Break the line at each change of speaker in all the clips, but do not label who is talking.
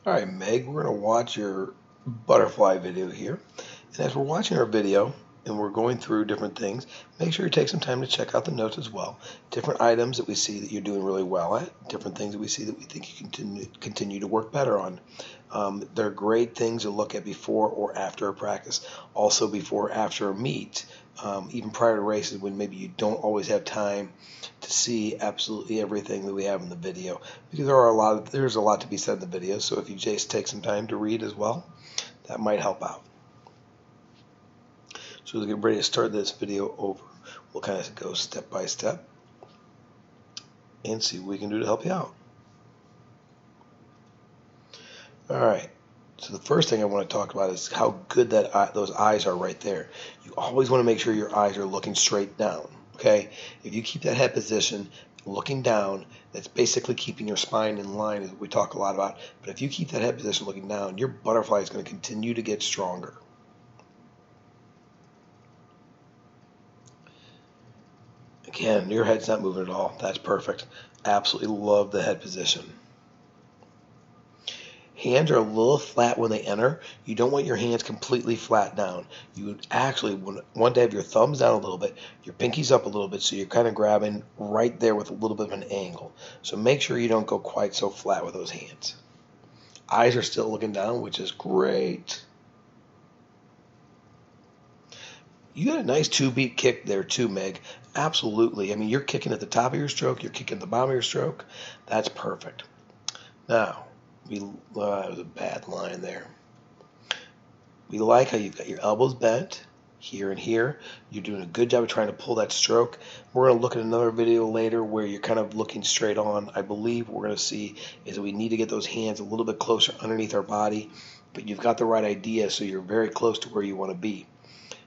All right, Meg, we're going to watch your butterfly video here. And as we're watching our video and we're going through different things, make sure you take some time to check out the notes as well. Different items that we see that you're doing really well at, different things that we see that we think you continue to work better on. They're great things to look at before or after a practice, also before or after a meet, even prior to races when maybe you don't always have time to see absolutely everything that we have in the video, because there's a lot to be said in the video. So if you just take some time to read as well, that might help out. So as we get ready to start this video over, we'll kind of go step by step and see what we can do to help you out. All right. So the first thing I want to talk about is how good those eyes are right there. You always want to make sure your eyes are looking straight down. Okay. If you keep that head position looking down, that's basically keeping your spine in line, as we talk a lot about. But if you keep that head position looking down, your butterfly is going to continue to get stronger. Again, your head's not moving at all. That's perfect. Absolutely love the head position. Hands are a little flat when they enter. You don't want your hands completely flat down. You would actually want to have your thumbs down a little bit, your pinkies up a little bit, so you're kind of grabbing right there with a little bit of an angle. So make sure you don't go quite so flat with those hands. Eyes are still looking down, which is great. You got a nice two-beat kick there too, Meg. Absolutely. I mean, you're kicking at the top of your stroke, you're kicking at the bottom of your stroke. That's perfect. Now, that was a bad line there. We like how you've got your elbows bent here and here. You're doing a good job of trying to pull that stroke. We're going to look at another video later where you're kind of looking straight on. I believe what we're going to see is that we need to get those hands a little bit closer underneath our body, but you've got the right idea, so you're very close to where you want to be.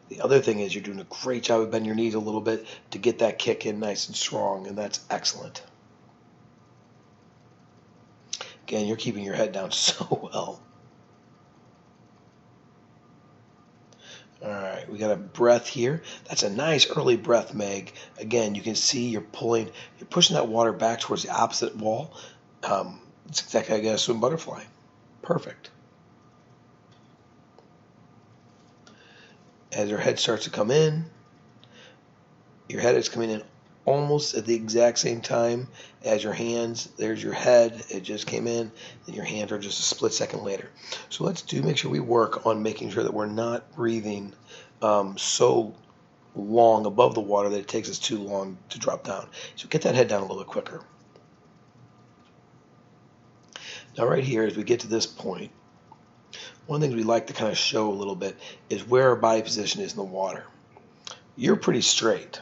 The other thing is you're doing a great job of bending your knees a little bit to get that kick in nice and strong, and that's excellent. Again, you're keeping your head down so well. All right, we got a breath here. That's a nice early breath, Meg. Again, you can see you're pushing that water back towards the opposite wall. It's exactly how you got a swim butterfly. Perfect. As your head starts to come in, your head is coming in almost at the exact same time as your hands. There's your head. It just came in. Then your hands are just a split second later. So let's make sure we work on making sure that we're not breathing so long above the water that it takes us too long to drop down. So get that head down a little bit quicker. Now right here, as we get to this point, one of the things we like to kind of show a little bit is where our body position is in the water. You're pretty straight.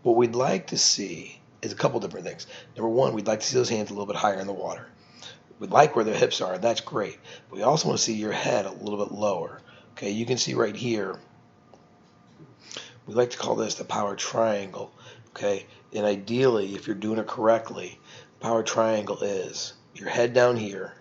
What we'd like to see is a couple different things. Number one, we'd like to see those hands a little bit higher in the water. We'd like where their hips are, and that's great. But we also want to see your head a little bit lower. Okay, you can see right here, we like to call this the power triangle. Okay, and ideally, if you're doing it correctly, power triangle is your head down here,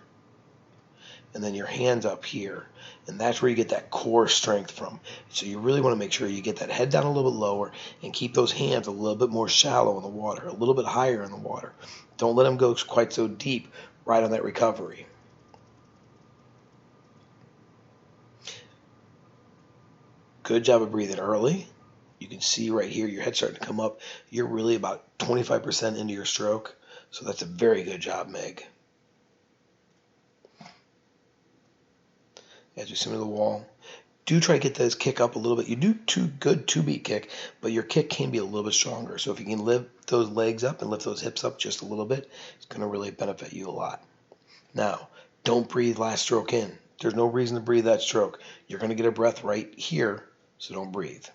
and then your hands up here, and that's where you get that core strength from. So you really want to make sure you get that head down a little bit lower and keep those hands a little bit more shallow in the water, a little bit higher in the water. Don't let them go quite so deep right on that recovery. Good job of breathing early. You can see right here your head starting to come up. You're really about 25% into your stroke, so that's a very good job, Meg. As you swim to the wall, do try to get this kick up a little bit. You do too good two-beat kick, but your kick can be a little bit stronger. So if you can lift those legs up and lift those hips up just a little bit, it's going to really benefit you a lot. Now, don't breathe last stroke in. There's no reason to breathe that stroke. You're going to get a breath right here, so don't breathe.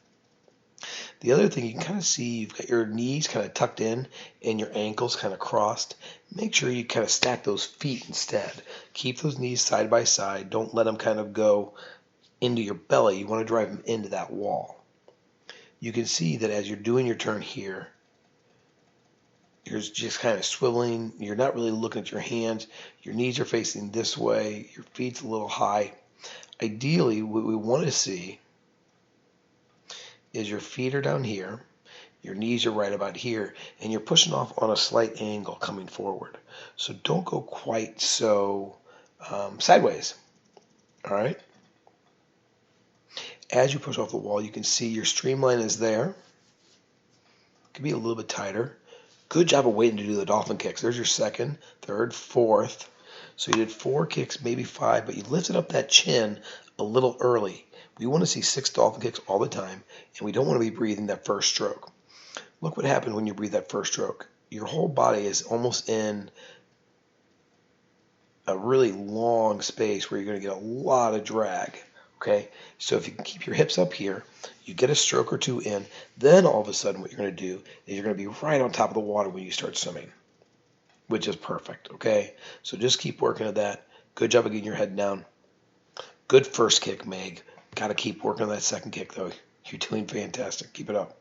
The other thing you can kind of see, you've got your knees kind of tucked in and your ankles kind of crossed. Make sure you kind of stack those feet instead. Keep those knees side by side. Don't let them kind of go into your belly. You want to drive them into that wall. You can see that as you're doing your turn here, you're just kind of swiveling. You're not really looking at your hands. Your knees are facing this way. Your feet's a little high. Ideally, what we want to see is your feet are down here Your knees are right about here, and you're pushing off on a slight angle coming forward. So don't go quite so sideways. All right? As you push off the wall, you can see your streamline is there. It could be a little bit tighter. Good job of waiting to do the dolphin kicks. There's your second, third, fourth. So you did 4 kicks, maybe 5, but you lifted up that chin a little early. We want to see 6 dolphin kicks all the time, and we don't want to be breathing that first stroke. Look what happens when you breathe that first stroke. Your whole body is almost in a really long space where you're going to get a lot of drag. Okay, so if you can keep your hips up here, you get a stroke or 2 in, then all of a sudden what you're going to do is you're going to be right on top of the water when you start swimming, which is perfect. Okay, so just keep working at that. Good job of getting your head down. Good first kick, Meg. Got to keep working on that second kick, though. You're doing fantastic. Keep it up.